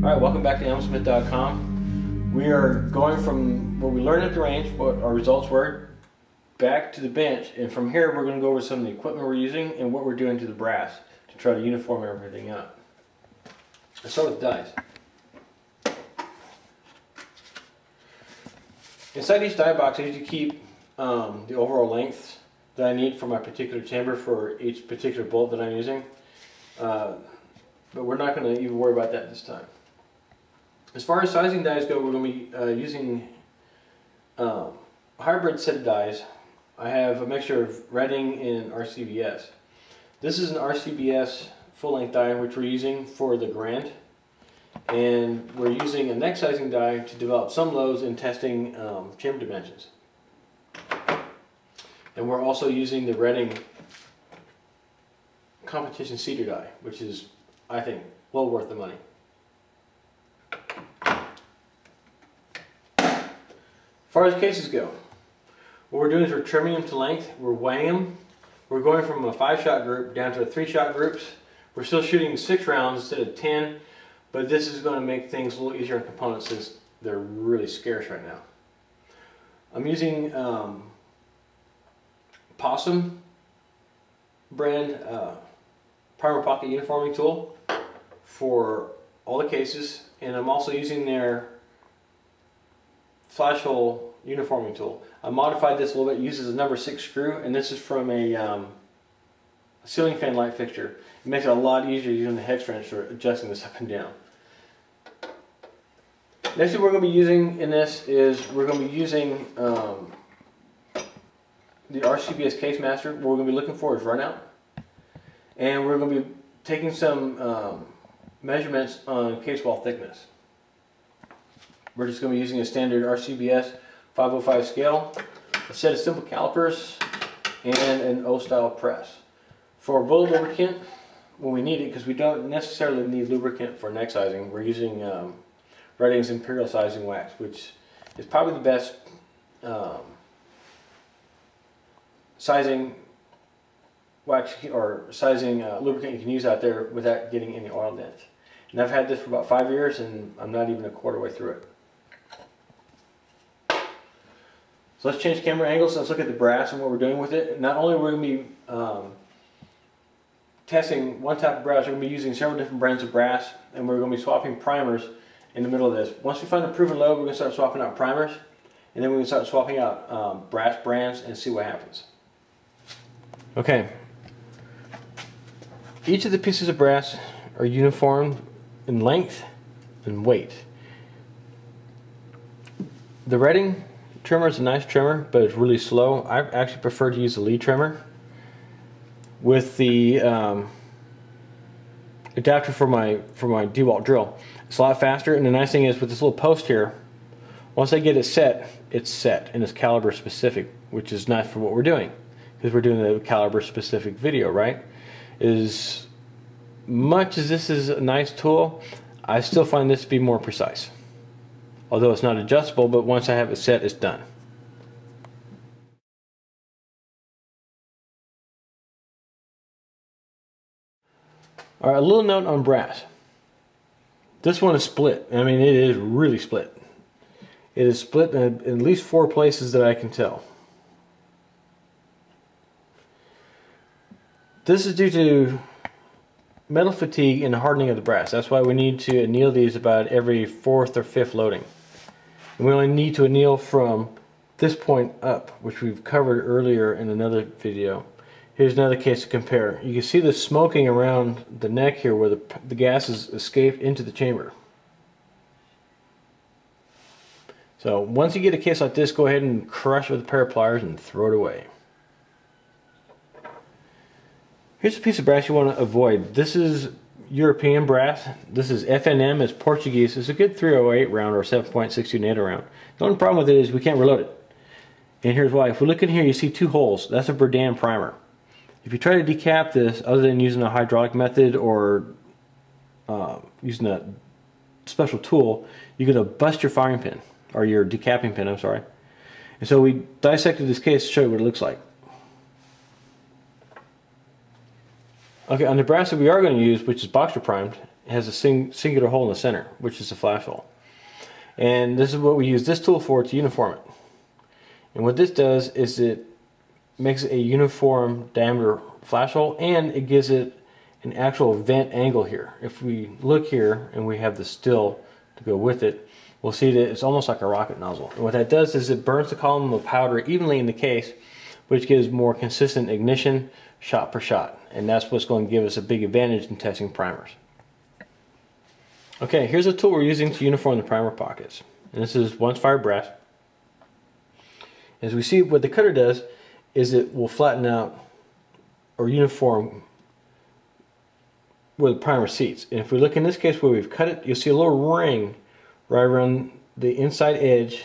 Alright, welcome back to AmmoSmith.com. We are going from what we learned at the range, what our results were, back to the bench, and from here we're going to go over some of the equipment we're using and what we're doing to the brass to try to uniform everything up. Let's start with dies. Inside each die box I usually keep the overall length that I need for my particular chamber for each particular bolt that I'm using. But we're not going to even worry about that this time. As far as sizing dies go, we're going to be using a hybrid set of dies. I have a mixture of Reading and RCBS. This is an RCBS full-length die which we're using for the Grand, and we're using a neck sizing die to develop some loads in testing chamber dimensions. And we're also using the Reading competition cedar die, which is, I think, well worth the money. As far as cases go, what we're doing is we're trimming them to length, we're weighing them. We're going from a 5-shot group down to 3-shot groups. We're still shooting 6 rounds instead of 10, but this is going to make things a little easier on components since they're really scarce right now. I'm using Possum brand primer pocket uniforming tool for all the cases, and I'm also using their flash hole uniforming tool. I modified this a little bit. It uses a number 6 screw, and this is from a ceiling fan light fixture. It makes it a lot easier using the hex wrench for adjusting this up and down. Next thing we're going to be using in this is we're going to be using the RCBS Case Master. What we're going to be looking for is runout, and we're going to be taking some measurements on case wall thickness. We're just going to be using a standard RCBS 505 scale, a set of simple calipers, and an O-style press. For bullet lubricant, when we need it, because we don't necessarily need lubricant for neck sizing, we're using Reading's Imperial Sizing Wax, which is probably the best sizing wax or sizing lubricant you can use out there without getting any oil dents. And I've had this for about 5 years, and I'm not even a quarter way through it. So let's change camera angles. Let's look at the brass and what we're doing with it. Not only are we going to be testing one type of brass, we're going to be using several different brands of brass, and we're going to be swapping primers in the middle of this. Once we find a proven load, we're going to start swapping out primers, and then we're going to start swapping out brass brands and see what happens. Okay. Each of the pieces of brass are uniform in length and weight. The Reading trimmer is a nice trimmer, but it's really slow. I actually prefer to use the lead trimmer with the adapter for my DeWalt drill. It's a lot faster, and the nice thing is with this little post here, once I get it set, it's set and it's caliber specific, which is nice for what we're doing, because we're doing the caliber specific video, right? As much as this is a nice tool, I still find this to be more precise. Although it's not adjustable, but once I have it set, it's done. Alright, a little note on brass. This one is split. I mean, it is really split. It is split in at least 4 places that I can tell. This is due to metal fatigue and hardening of the brass. That's why we need to anneal these about every 4th or 5th loading. And we only need to anneal from this point up, which we've covered earlier in another video. Here's another case to compare. You can see the smoking around the neck here where the gases escape into the chamber. So once you get a case like this, go ahead and crush it with a pair of pliers and throw it away. Here's a piece of brass you want to avoid. This is European brass. This is FNM, it's Portuguese. It's a good 308 round or 7.62 NATO round. The only problem with it is we can't reload it. And here's why. If we look in here, you see 2 holes. That's a Berdan primer. If you try to decap this, other than using a hydraulic method or using a special tool, you're going to bust your firing pin, or your decapping pin, I'm sorry. And so we dissected this case to show you what it looks like. Okay, on the brass that we are going to use, which is boxer primed, It has a singular hole in the center, which is the flash hole. And this is what we use this tool for, to uniform it. And what this does is it makes a uniform diameter flash hole, and it gives it an actual vent angle here. If we look here and we have the still to go with it, we'll see that it's almost like a rocket nozzle. And what that does is it burns the column of powder evenly in the case, which gives more consistent ignition shot per shot. And that's what's going to give us a big advantage in testing primers. Okay, here's a tool we're using to uniform the primer pockets. And this is once fired brass. As we see, what the cutter does is it will flatten out or uniform where the primer seats. And if we look in this case where we've cut it, you'll see a little ring right around the inside edge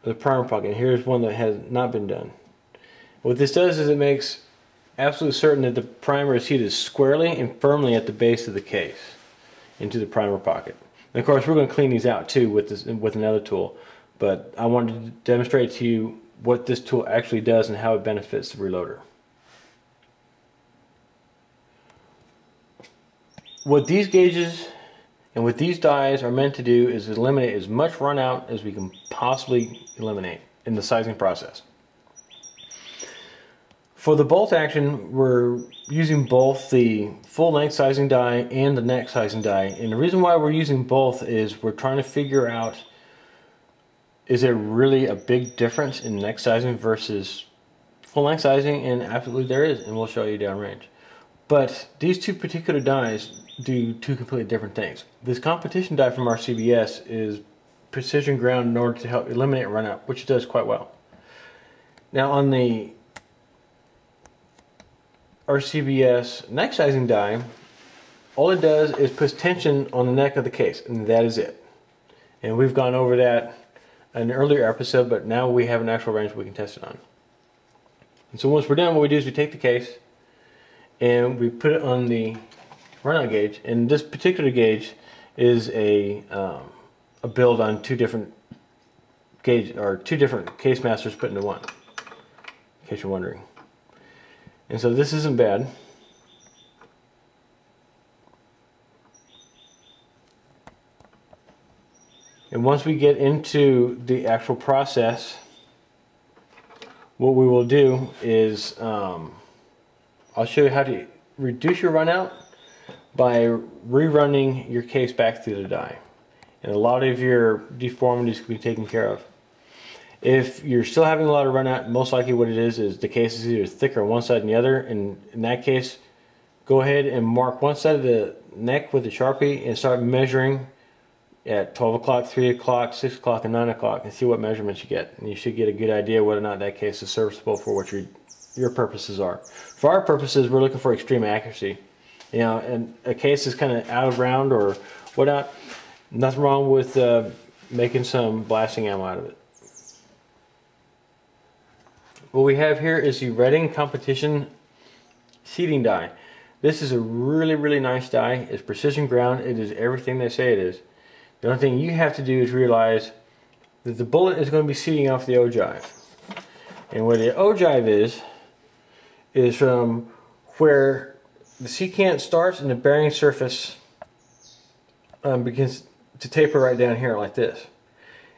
of the primer pocket. And here's one that has not been done. What this does is it makes absolutely certain that the primer is seated squarely and firmly at the base of the case into the primer pocket. And of course, we're going to clean these out too with another tool, but I wanted to demonstrate to you what this tool actually does and how it benefits the reloader. What these gauges and what these dies are meant to do is eliminate as much run out as we can possibly eliminate in the sizing process. For the bolt action, we're using both the full length sizing die and the neck sizing die. And the reason why we're using both is we're trying to figure out, is there really a big difference in neck sizing versus full length sizing? And absolutely there is, and we'll show you downrange. But these two particular dies do two completely different things. This competition die from RCBS is precision ground in order to help eliminate run out, which it does quite well. Now on the RCBS neck sizing die, all it does is puts tension on the neck of the case, and that is it. And we've gone over that in an earlier episode, but now we have an actual range we can test it on. And so once we're done, what we do is we take the case and we put it on the runout gauge. And this particular gauge is a build on two different case masters put into one, in case you're wondering. And so this isn't bad. And once we get into the actual process, what we will do is I'll show you how to reduce your run out by rerunning your case back through the die. And a lot of your deformities can be taken care of. If you're still having a lot of run out, most likely what it is the case is either thicker on one side than the other. And in that case, go ahead and mark one side of the neck with a Sharpie and start measuring at 12 o'clock, 3 o'clock, 6 o'clock, and 9 o'clock and see what measurements you get. And you should get a good idea whether or not that case is serviceable for what your purposes are. For our purposes, we're looking for extreme accuracy. You know, and a case is kind of out of round or whatnot. Nothing wrong with making some blasting ammo out of it. What we have here is the Reading Competition seating die. This is a really, really nice die. It's precision ground. It is everything they say it is. The only thing you have to do is realize that the bullet is going to be seating off the ogive. And where the ogive is from where the secant starts and the bearing surface begins to taper right down here like this.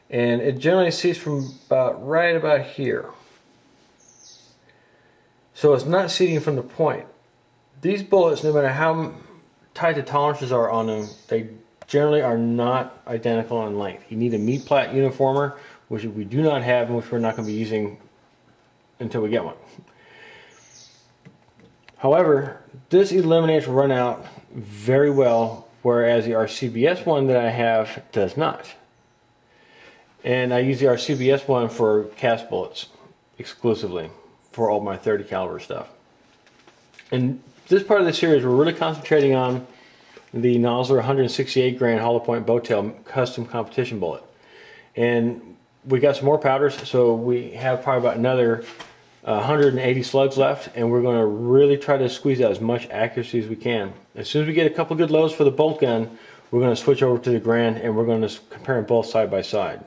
And it generally seats from right about here. So it's not seating from the point. These bullets, no matter how tight the tolerances are on them, they generally are not identical in length. You need a meat plat uniformer, which we do not have and which we're not going to be using until we get one. However, this eliminates run out very well, whereas the RCBS one that I have does not. And I use the RCBS one for cast bullets exclusively for all my 30 caliber stuff. In this part of the series, we're really concentrating on the Nosler 168 grain hollow point bowtail custom competition bullet. And we got some more powders, so we have probably about another 180 slugs left, and we're going to really try to squeeze out as much accuracy as we can. As soon as we get a couple good loads for the bolt gun, we're going to switch over to the Grand and we're going to compare them both side by side.